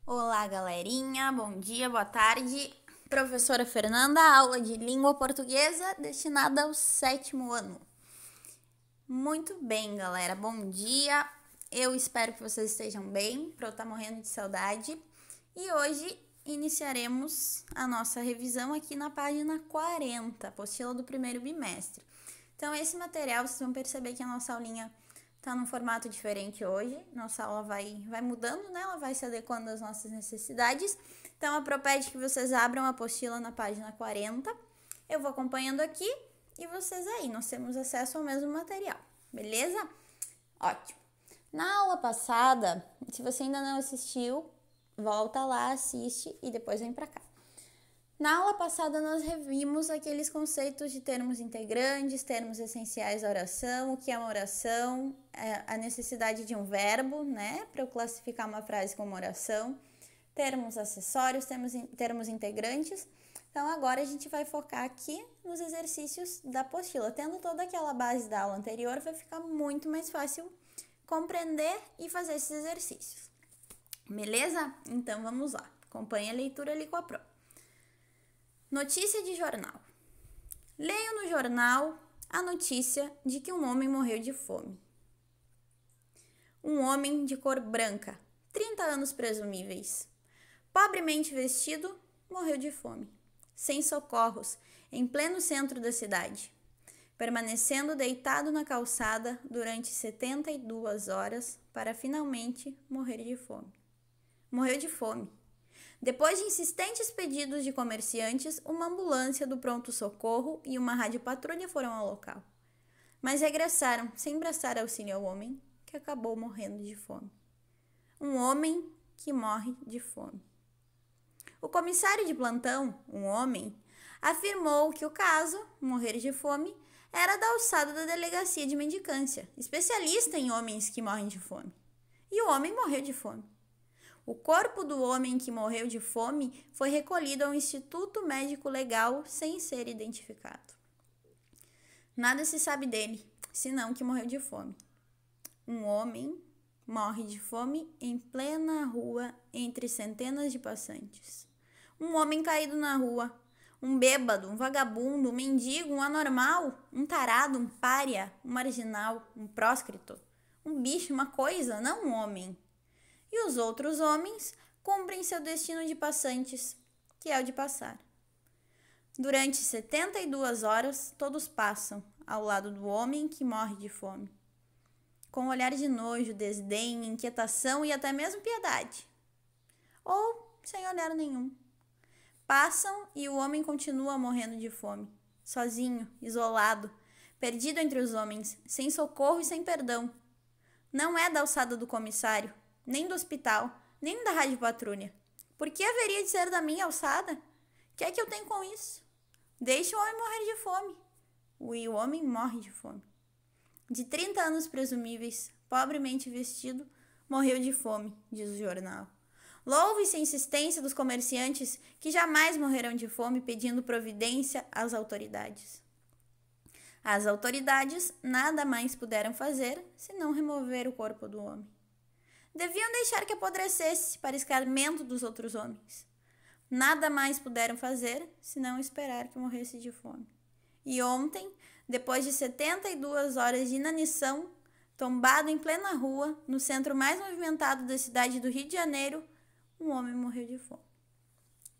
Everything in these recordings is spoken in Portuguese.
Olá, galerinha, bom dia, boa tarde. Professora Fernanda, aula de língua portuguesa destinada ao 7º ano. Muito bem, galera, bom dia. Eu espero que vocês estejam bem, para eu estar morrendo de saudade. E hoje iniciaremos a nossa revisão aqui na página 40, apostila do primeiro bimestre. Então, esse material, vocês vão perceber que a nossa aulinha tá num formato diferente hoje. Nossa aula vai mudando, né? Ela vai se adequando às nossas necessidades. Então, a propede que vocês abram a apostila na página 40. Eu vou acompanhando aqui e vocês aí. Nós temos acesso ao mesmo material, beleza? Ótimo. Na aula passada, se você ainda não assistiu, volta lá, assiste e depois vem pra cá. Na aula passada, nós revimos aqueles conceitos de termos integrantes, termos essenciais da oração, o que é uma oração, a necessidade de um verbo, né, para eu classificar uma frase como oração, termos acessórios, termos integrantes. Então, agora a gente vai focar aqui nos exercícios da apostila. Tendo toda aquela base da aula anterior, vai ficar muito mais fácil compreender e fazer esses exercícios. Beleza? Então, vamos lá. Acompanhe a leitura ali com a prova. Notícia de jornal. Leio no jornal a notícia de que um homem morreu de fome. Um homem de cor branca, 30 anos presumíveis, pobremente vestido, morreu de fome, sem socorros, em pleno centro da cidade, permanecendo deitado na calçada durante 72 horas para finalmente morrer de fome. Morreu de fome. Depois de insistentes pedidos de comerciantes, uma ambulância do pronto-socorro e uma radiopatrulha foram ao local. Mas regressaram sem prestar auxílio ao homem, que acabou morrendo de fome. Um homem que morre de fome. O comissário de plantão, um homem, afirmou que o caso, morrer de fome, era da alçada da delegacia de mendicância, especialista em homens que morrem de fome. E o homem morreu de fome. O corpo do homem que morreu de fome foi recolhido ao Instituto Médico Legal sem ser identificado. Nada se sabe dele, senão que morreu de fome. Um homem morre de fome em plena rua entre centenas de passantes. Um homem caído na rua, um bêbado, um vagabundo, um mendigo, um anormal, um tarado, um pária, um marginal, um próscrito, um bicho, uma coisa, não um homem. E os outros homens cumprem seu destino de passantes, que é o de passar. Durante 72 horas, todos passam ao lado do homem que morre de fome, com um olhar de nojo, desdém, inquietação e até mesmo piedade. Ou sem olhar nenhum. Passam e o homem continua morrendo de fome, sozinho, isolado, perdido entre os homens, sem socorro e sem perdão. Não é da alçada do comissário, nem do hospital, nem da radiopatrulha. Por que haveria de ser da minha alçada? O que é que eu tenho com isso? Deixe o homem morrer de fome. E o homem morre de fome. De 30 anos presumíveis, pobremente vestido, morreu de fome, diz o jornal. Louve-se a insistência dos comerciantes que jamais morrerão de fome pedindo providência às autoridades. As autoridades nada mais puderam fazer senão remover o corpo do homem. Deviam deixar que apodrecesse para escarmento dos outros homens. Nada mais puderam fazer senão esperar que morresse de fome. E ontem, depois de 72 horas de inanição, tombado em plena rua, no centro mais movimentado da cidade do Rio de Janeiro, um homem morreu de fome.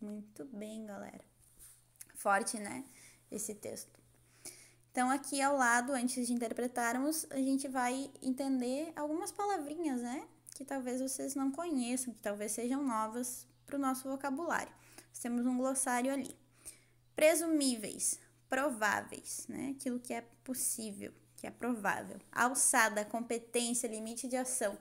Muito bem, galera. Forte, né? Esse texto. Então, aqui ao lado, antes de interpretarmos, a gente vai entender algumas palavrinhas, né? Que talvez vocês não conheçam, que talvez sejam novas para o nosso vocabulário. Nós temos um glossário ali. Presumíveis, prováveis, né? Aquilo que é possível, que é provável. Alçada, competência, limite de ação.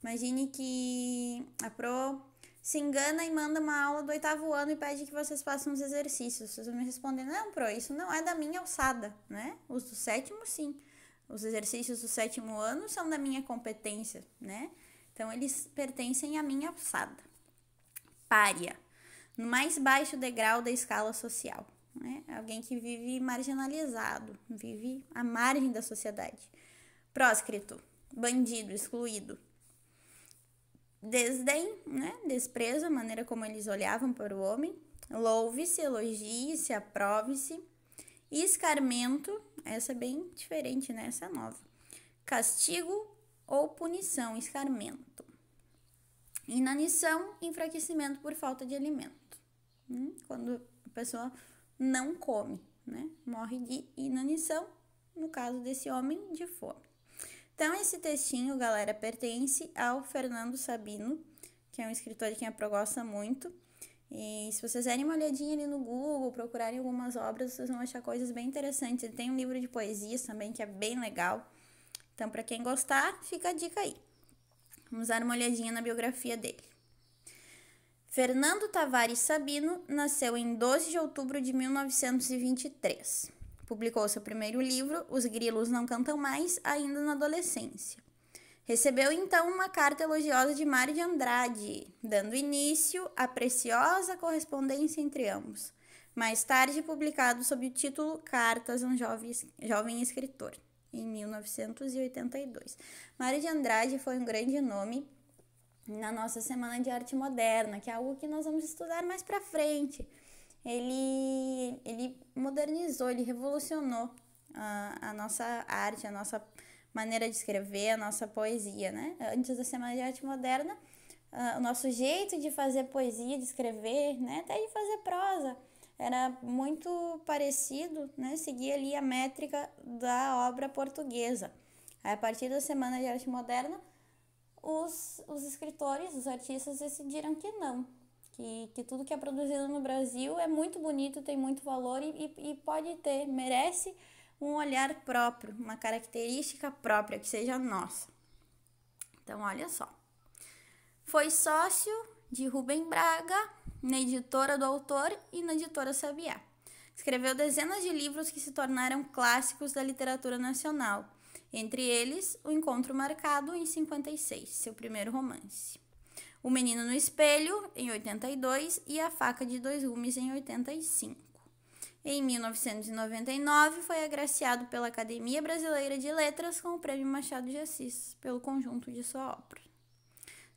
Imagine que a Pro se engana e manda uma aula do 8º ano e pede que vocês façam os exercícios. Vocês vão me responder, não, Pro, isso não é da minha alçada, né? Os do 7º, sim. Os exercícios do 7º ano são da minha competência, né? Então, eles pertencem à minha alçada. Pária, no mais baixo degrau da escala social. Né? Alguém que vive marginalizado, vive à margem da sociedade. Próscrito, bandido, excluído. desdém, né? Desprezo, a maneira como eles olhavam para o homem. Louve-se, elogie-se, aprove-se. Escarmento, essa é bem diferente, né? Essa é nova. Castigo ou punição, escarmento. Inanição, enfraquecimento por falta de alimento. Quando a pessoa não come, né? Morre de inanição, no caso desse homem, de fome. Então, esse textinho, galera, pertence ao Fernando Sabino, que é um escritor de quem a Pro gosta muito. E se vocês derem uma olhadinha ali no Google, procurarem algumas obras, vocês vão achar coisas bem interessantes. Ele tem um livro de poesias também, que é bem legal. Então, para quem gostar, fica a dica aí. Vamos dar uma olhadinha na biografia dele. Fernando Tavares Sabino nasceu em 12 de outubro de 1923. Publicou seu primeiro livro, Os Grilos Não Cantam Mais, ainda na adolescência. Recebeu, então, uma carta elogiosa de Mário de Andrade, dando início à preciosa correspondência entre ambos, mais tarde publicado sob o título Cartas a um Jovem Escritor, em 1982. Mário de Andrade foi um grande nome na nossa Semana de Arte Moderna, que é algo que nós vamos estudar mais pra frente. Ele modernizou, ele revolucionou a nossa arte, a nossa maneira de escrever, a nossa poesia, né? Antes da Semana de Arte Moderna, o nosso jeito de fazer poesia, de escrever, né? Até de fazer prosa, era muito parecido, né? Seguia ali a métrica da obra portuguesa. Aí, a partir da Semana de Arte Moderna, os escritores, os artistas decidiram que não, que tudo que é produzido no Brasil é muito bonito, tem muito valor e pode ter, merece um olhar próprio, uma característica própria, que seja nossa. Então, olha só. Foi sócio de Rubem Braga, na editora do autor e na editora Sabiá. Escreveu dezenas de livros que se tornaram clássicos da literatura nacional, entre eles O Encontro Marcado, em 56, seu primeiro romance. O Menino no Espelho, em 82, e A Faca de Dois Gumes, em 85. Em 1999, foi agraciado pela Academia Brasileira de Letras com o Prêmio Machado de Assis, pelo conjunto de sua obra.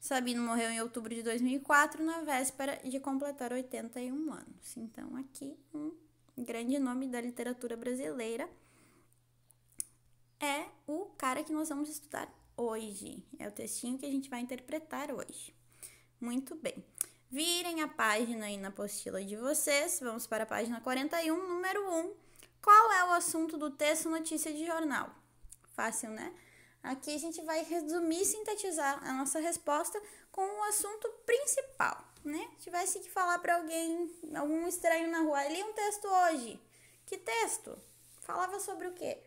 Sabino morreu em outubro de 2004, na véspera de completar 81 anos. Então, aqui, um grande nome da literatura brasileira é o cara que nós vamos estudar hoje. É o textinho que a gente vai interpretar hoje. Muito bem. Virem a página aí na apostila de vocês. Vamos para a página 41, número 1. Qual é o assunto do texto notícia de jornal? Fácil, né? Aqui a gente vai resumir e sintetizar a nossa resposta com o assunto principal, né? Se tivesse que falar para alguém, algum estranho na rua, li um texto hoje. Que texto? Falava sobre o quê?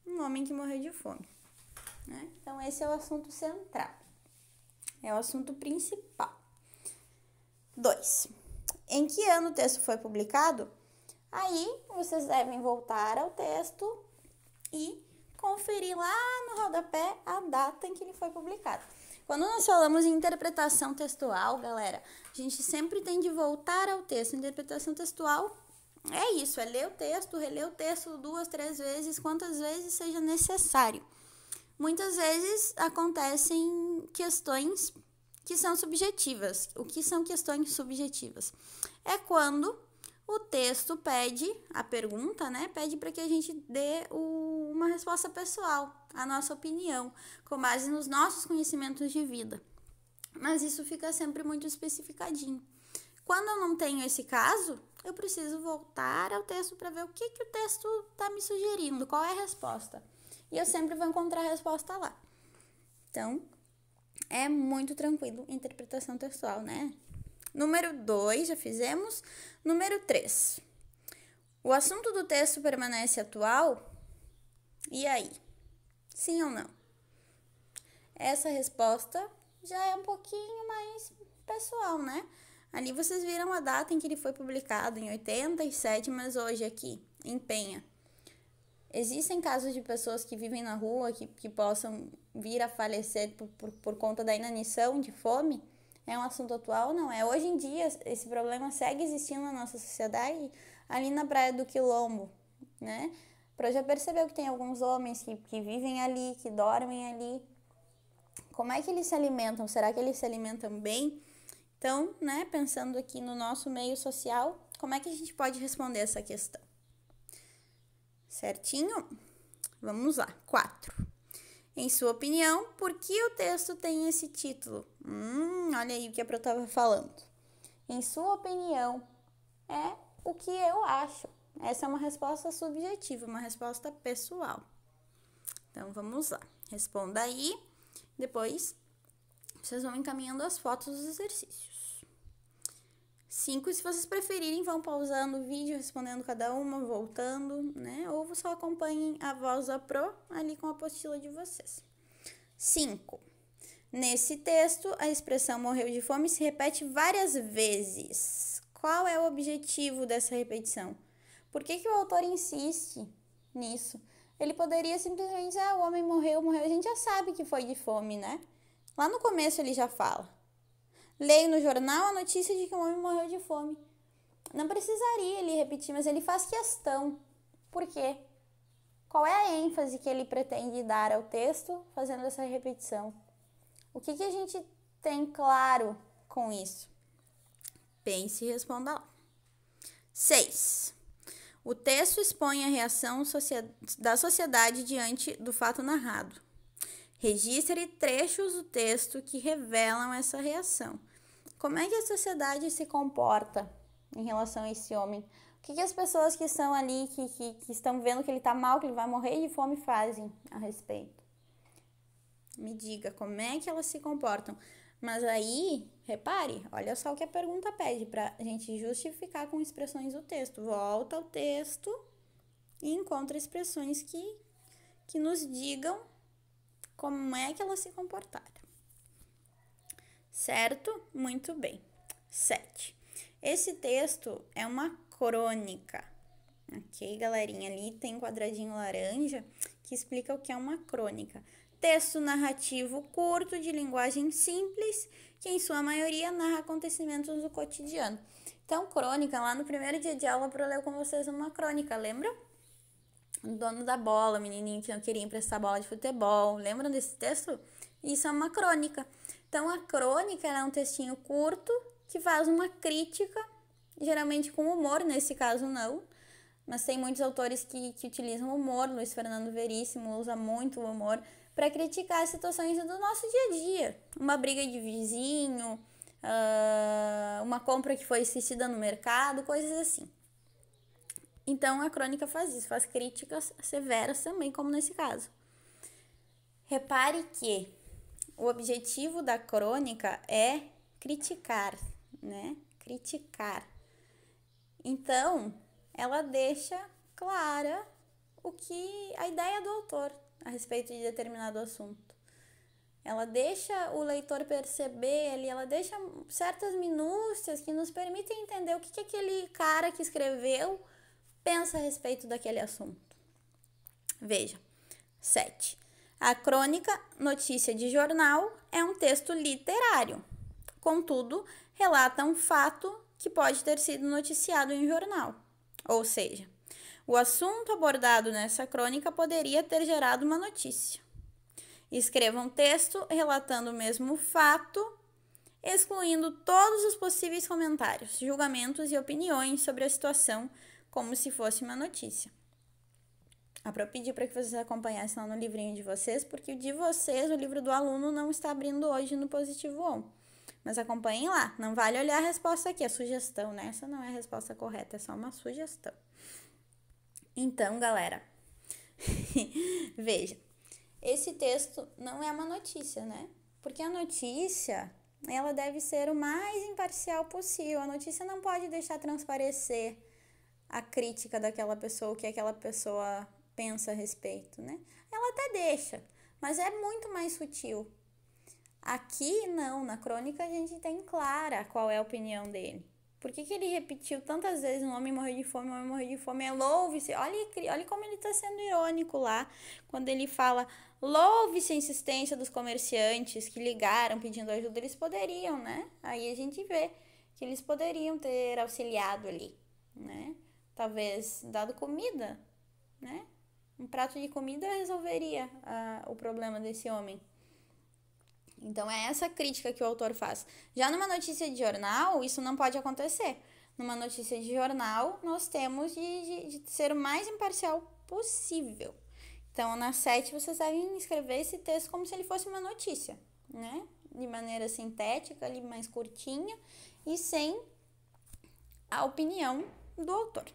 Um homem que morreu de fome, né? Então, esse é o assunto central. É o assunto principal. 2. Em que ano o texto foi publicado? Aí, vocês devem voltar ao texto e conferir lá no rodapé a data em que ele foi publicado. Quando nós falamos em interpretação textual, galera, a gente sempre tem de voltar ao texto. Interpretação textual é isso, é ler o texto, reler o texto 2, 3 vezes, quantas vezes seja necessário. Muitas vezes acontecem questões que são subjetivas. O que são questões subjetivas? É quando o texto pede, a pergunta, né, pede para que a gente dê uma resposta pessoal, a nossa opinião, com base nos nossos conhecimentos de vida. Mas isso fica sempre muito especificadinho. Quando eu não tenho esse caso, eu preciso voltar ao texto para ver o que o texto está me sugerindo, qual é a resposta. E eu sempre vou encontrar a resposta lá. Então, é muito tranquilo interpretação textual, né? Número 2, já fizemos. Número 3. O assunto do texto permanece atual? E aí? Sim ou não? Essa resposta já é um pouquinho mais pessoal, né? Ali vocês viram a data em que ele foi publicado, em 87, mas hoje aqui, em Penha. Existem casos de pessoas que vivem na rua, que possam vir a falecer por conta da inanição, de fome? É um assunto atual? Não é. Hoje em dia, esse problema segue existindo na nossa sociedade, ali na Praia do Quilombo, né? Já percebeu que tem alguns homens que vivem ali, que dormem ali, Como é que eles se alimentam? Será que eles se alimentam bem? Então, né, pensando aqui no nosso meio social, como é que a gente pode responder essa questão? Certinho? Vamos lá. 4. Em sua opinião, por que o texto tem esse título? Olha aí o que a Pro estava falando. Em sua opinião, é o que eu acho. Essa é uma resposta subjetiva, uma resposta pessoal. Então, vamos lá. Responda aí. Depois, vocês vão encaminhando as fotos dos exercícios. 5, se vocês preferirem, vão pausando o vídeo, respondendo cada uma, voltando, né? Ou só acompanhem a voz da Pro ali com a apostila de vocês. 5. Nesse texto, a expressão morreu de fome se repete várias vezes. Qual é o objetivo dessa repetição? Por que o autor insiste nisso? Ele poderia simplesmente dizer, o homem morreu. A gente já sabe que foi de fome, né? Lá no começo ele já fala. Leio no jornal a notícia de que um homem morreu de fome. Não precisaria ele repetir, mas ele faz questão. Por quê? Qual é a ênfase que ele pretende dar ao texto fazendo essa repetição? O que a gente tem claro com isso? Pense e responda lá. 6. O texto expõe a reação da sociedade diante do fato narrado. Registre trechos do texto que revelam essa reação. Como é que a sociedade se comporta em relação a esse homem? O que as pessoas que estão ali, que estão vendo que ele está mal, que ele vai morrer de fome, fazem a respeito? Me diga, como é que elas se comportam? Mas aí, repare, olha só o que a pergunta pede para a gente justificar com expressões do texto. Volta ao texto e encontra expressões que nos digam como é que elas se comportaram. Certo? Muito bem. 7. Esse texto é uma crônica. Ok, galerinha? Ali tem um quadradinho laranja que explica o que é uma crônica. Texto narrativo curto, de linguagem simples, que em sua maioria narra acontecimentos do cotidiano. Então, crônica, lá no primeiro dia de aula, eu ler com vocês uma crônica, lembram? O dono da bola, o menininho que não queria emprestar bola de futebol. Lembram desse texto? Isso é uma crônica. Então, a crônica é um textinho curto que faz uma crítica, geralmente com humor, nesse caso não. Mas tem muitos autores que utilizam humor. Luiz Fernando Veríssimo usa muito o humor para criticar as situações do nosso dia a dia. Uma briga de vizinho, uma compra que foi esquecida no mercado, coisas assim. Então, a crônica faz isso, faz críticas severas também, como nesse caso. Repare que o objetivo da crônica é criticar, né? Criticar. Então, ela deixa clara a ideia do autor a respeito de determinado assunto. Ela deixa o leitor perceber ali, ela deixa certas minúcias que nos permitem entender o que aquele cara que escreveu pensa a respeito daquele assunto. Veja. 7. A crônica, notícia de jornal, é um texto literário. Contudo, relata um fato que pode ter sido noticiado em jornal. Ou seja, o assunto abordado nessa crônica poderia ter gerado uma notícia. Escreva um texto relatando o mesmo fato, excluindo todos os possíveis comentários, julgamentos e opiniões sobre a situação, como se fosse uma notícia. Eu pedi para que vocês acompanhassem lá no livrinho de vocês, porque o de vocês, o livro do aluno, não está abrindo hoje no Positivo On. Mas acompanhem lá, não vale olhar a resposta aqui, a sugestão, né? Essa não é a resposta correta, é só uma sugestão. Então, galera, veja, esse texto não é uma notícia, né? Porque a notícia, ela deve ser o mais imparcial possível. A notícia não pode deixar transparecer a crítica daquela pessoa, o que aquela pessoa pensa a respeito, né? Ela até deixa, mas é muito mais sutil. Aqui, não, na crônica a gente tem clara qual é a opinião dele. Por que ele repetiu tantas vezes um homem morreu de fome, um homem morreu de fome? Louve-se. Olha como ele está sendo irônico lá, quando ele fala louve-se a insistência dos comerciantes que ligaram pedindo ajuda. Eles poderiam, né? Aí a gente vê que eles poderiam ter auxiliado ali, né? Talvez dado comida, né? Um prato de comida resolveria o problema desse homem. Então, é essa crítica que o autor faz. Já numa notícia de jornal, isso não pode acontecer. Numa notícia de jornal, nós temos de ser o mais imparcial possível. Então, na 7, vocês devem escrever esse texto como se ele fosse uma notícia, né? De maneira sintética, ali mais curtinha e sem a opinião do autor.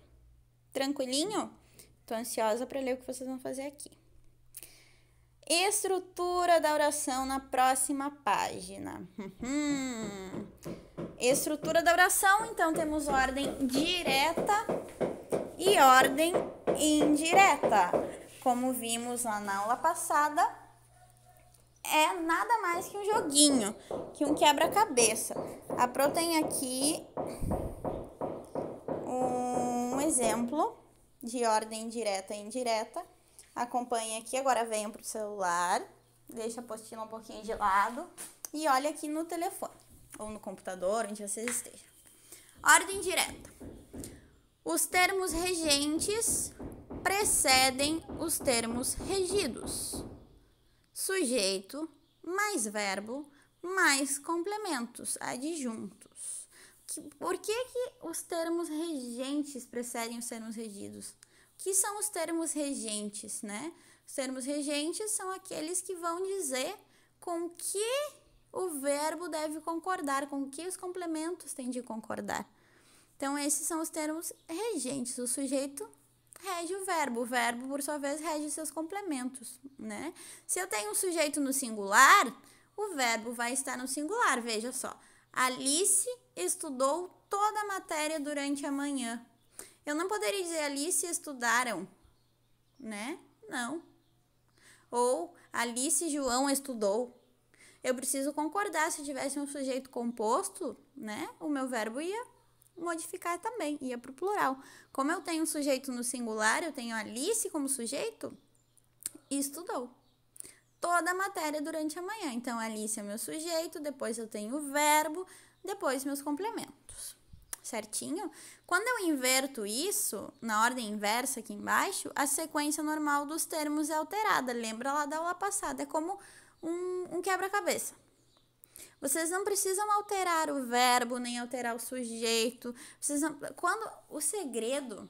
Tranquilinho? Tô ansiosa para ler o que vocês vão fazer aqui. Estrutura da oração na próxima página. Estrutura da oração, então temos ordem direta e ordem indireta. Como vimos lá na aula passada, é nada mais que um joguinho, que um quebra-cabeça. A Pro tem aqui um exemplo de ordem direta e indireta. Acompanhe aqui, agora venham para o celular, deixa a apostila um pouquinho de lado e olha aqui no telefone ou no computador, onde vocês estejam. Ordem direta. Os termos regentes precedem os termos regidos. Sujeito mais verbo mais complementos adjuntos. Por que os termos regentes precedem os termos regidos? O que são os termos regentes, né? Os termos regentes são aqueles que vão dizer com que o verbo deve concordar, com que os complementos têm de concordar. Então, esses são os termos regentes. O sujeito rege o verbo, por sua vez, rege seus complementos, né? Se eu tenho um sujeito no singular, o verbo vai estar no singular. Veja só, Alice estudou toda a matéria durante a manhã. Eu não poderia dizer Alice estudaram, né? Não. Ou Alice e João estudou. Eu preciso concordar. Se tivesse um sujeito composto, né? O meu verbo ia modificar também, ia para o plural. Como eu tenho um sujeito no singular, eu tenho Alice como sujeito e estudou toda a matéria durante a manhã. Então, Alice é meu sujeito, depois eu tenho o verbo, depois meus complementos. Certinho? Quando eu inverto isso, na ordem inversa aqui embaixo, a sequência normal dos termos é alterada. Lembra lá da aula passada? É como um quebra-cabeça. Vocês não precisam alterar o verbo, nem alterar o sujeito. Quando o segredo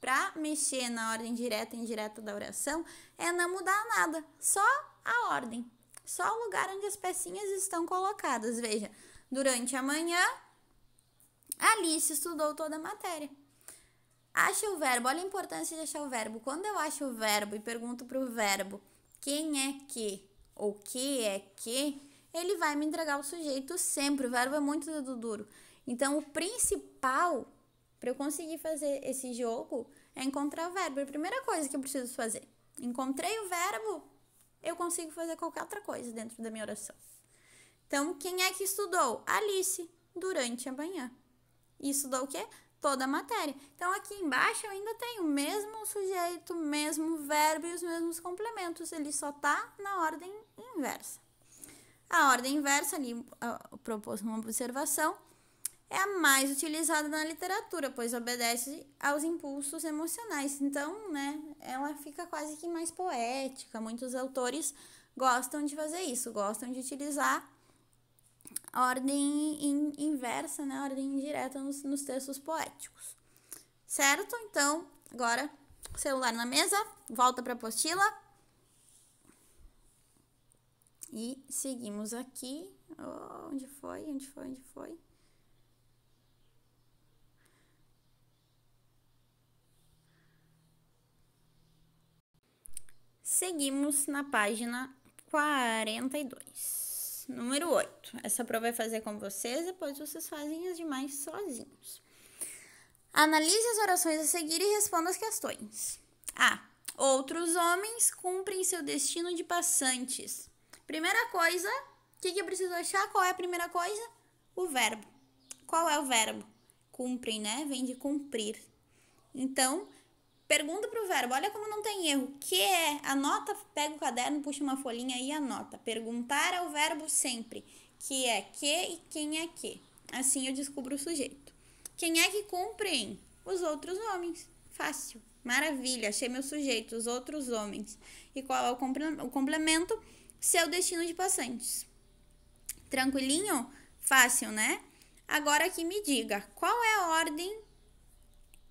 para mexer na ordem direta e indireta da oração é não mudar nada, só a ordem, só o lugar onde as pecinhas estão colocadas. Veja, durante a manhã, Alice estudou toda a matéria. Acha o verbo, olha a importância de achar o verbo. Quando eu acho o verbo e pergunto para o verbo quem é que ou que é que, ele vai me entregar o sujeito sempre. O verbo é muito dedo duro. Então, o principal para eu conseguir fazer esse jogo é encontrar o verbo. A primeira coisa que eu preciso fazer. Encontrei o verbo, eu consigo fazer qualquer outra coisa dentro da minha oração. Então, quem é que estudou? Alice, durante a manhã. E estudou o quê? Toda a matéria. Então, aqui embaixo eu ainda tenho o mesmo sujeito, o mesmo verbo e os mesmos complementos. Ele só está na ordem inversa. A ordem inversa, ali, proposto uma observação, é a mais utilizada na literatura, pois obedece aos impulsos emocionais. Então, né, ela fica quase que mais poética. Muitos autores gostam de fazer isso, gostam de utilizar a ordem inversa, né, a ordem indireta nos textos poéticos. Certo? Então, agora, celular na mesa, volta para a apostila. E seguimos aqui. Oh, onde foi? Seguimos na página 42. Número 8. Essa prova vai fazer com vocês, depois vocês fazem as demais sozinhos. Analise as orações a seguir e responda as questões. A. Outros homens cumprem seu destino de passantes. Primeira coisa, o que eu preciso achar? Qual é a primeira coisa? O verbo. Qual é o verbo? Cumprem, né? Vem de cumprir. Então, pergunta para o verbo. Olha como não tem erro. Que é? Anota, pega o caderno, puxa uma folhinha e anota. Perguntar é o verbo sempre. Que é que e quem é que. Assim eu descubro o sujeito. Quem é que cumprem? Os outros homens. Fácil. Maravilha. Achei meu sujeito. Os outros homens. E qual é o complemento? Seu destino de passantes. Tranquilinho? Fácil, né? Agora aqui me diga, qual é a ordem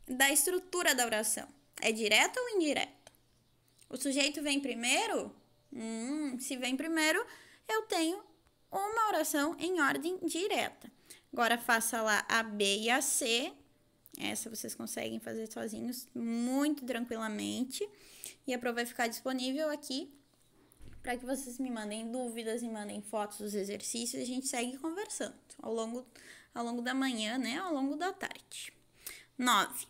da estrutura da oração? É direta ou indireta? O sujeito vem primeiro? Se vem primeiro, eu tenho uma oração em ordem direta. Agora faça lá a B e a C. Essa vocês conseguem fazer sozinhos muito tranquilamente. E a prova vai ficar disponível aqui para que vocês me mandem dúvidas e mandem fotos dos exercícios e a gente segue conversando ao longo da manhã, né? Ao longo da tarde. 9.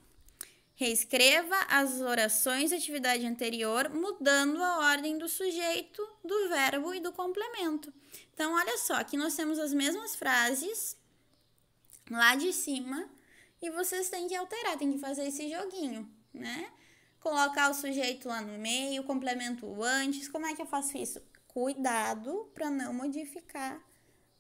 Reescreva as orações da atividade anterior, mudando a ordem do sujeito, do verbo e do complemento. Então, olha só, aqui nós temos as mesmas frases lá de cima e vocês têm que alterar, têm que fazer esse joguinho, né? Colocar o sujeito lá no meio, complemento antes. Como é que eu faço isso? Cuidado para não modificar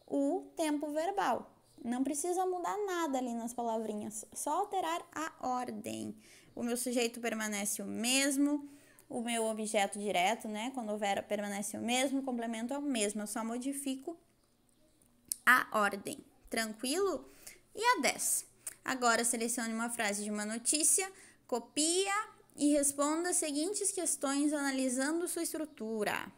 o tempo verbal. Não precisa mudar nada ali nas palavrinhas, só alterar a ordem. O meu sujeito permanece o mesmo, o meu objeto direto, né? Quando o verbo permanece o mesmo, o complemento é o mesmo. Eu só modifico a ordem. Tranquilo? E a 10. Agora selecione uma frase de uma notícia, copia e responda as seguintes questões analisando sua estrutura.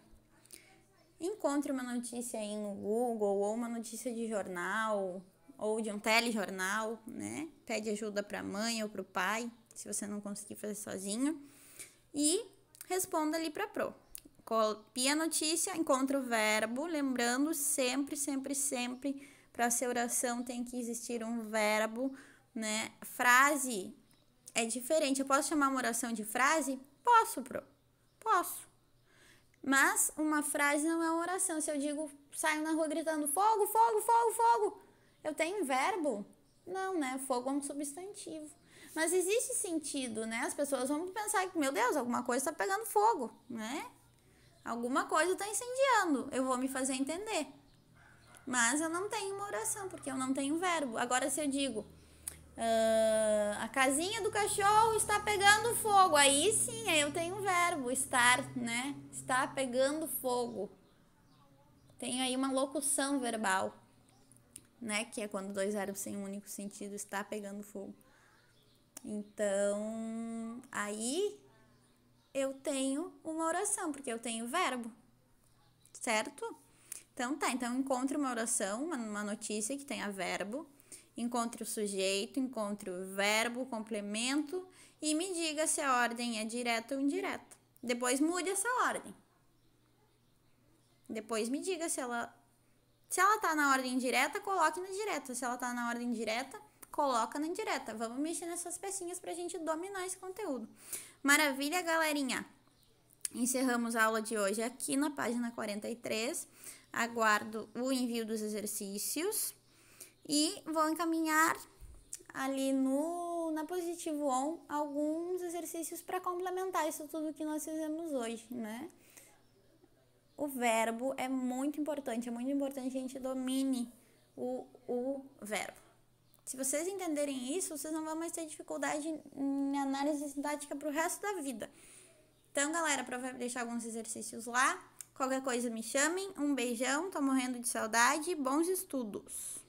Encontre uma notícia aí no Google ou uma notícia de jornal ou de um telejornal, né? Pede ajuda para a mãe ou para o pai, se você não conseguir fazer sozinho. E responda ali para a Pro. Copia a notícia, encontra o verbo, lembrando sempre, para ser oração tem que existir um verbo, né? Frase é diferente. Eu posso chamar uma oração de frase? Posso, Pro. Posso. Mas uma frase não é uma oração. Se eu digo, saio na rua gritando fogo, fogo, fogo, fogo, eu tenho verbo? Não, né? Fogo é um substantivo. Mas existe sentido, né? As pessoas vão pensar que, meu Deus, alguma coisa está pegando fogo, né? Alguma coisa está incendiando. Eu vou me fazer entender. Mas eu não tenho uma oração, porque eu não tenho verbo. Agora, se eu digo, a casinha do cachorro está pegando fogo, aí sim, aí eu tenho um verbo, estar, né? Está pegando fogo. Tenho aí uma locução verbal, né? Que é quando dois verbos têm um único sentido, está pegando fogo. Então, aí eu tenho uma oração, porque eu tenho verbo, certo? Então tá, então encontre uma oração, uma notícia que tenha verbo, encontre o sujeito, encontre o verbo, o complemento e me diga se a ordem é direta ou indireta. Depois mude essa ordem. Depois me diga se ela tá na ordem direta, coloque na direta. Se ela tá na ordem direta, coloca na indireta. Vamos mexer nessas pecinhas pra gente dominar esse conteúdo. Maravilha, galerinha! Encerramos a aula de hoje aqui na página 43. Aguardo o envio dos exercícios e vou encaminhar ali na Positivo On alguns exercícios para complementar isso tudo que nós fizemos hoje, né? O verbo é muito importante a gente domine o verbo. Se vocês entenderem isso, vocês não vão mais ter dificuldade em análise sintática para o resto da vida. Então, galera, vou deixar alguns exercícios lá. Qualquer coisa me chamem. Um beijão, tô morrendo de saudade. Bons estudos!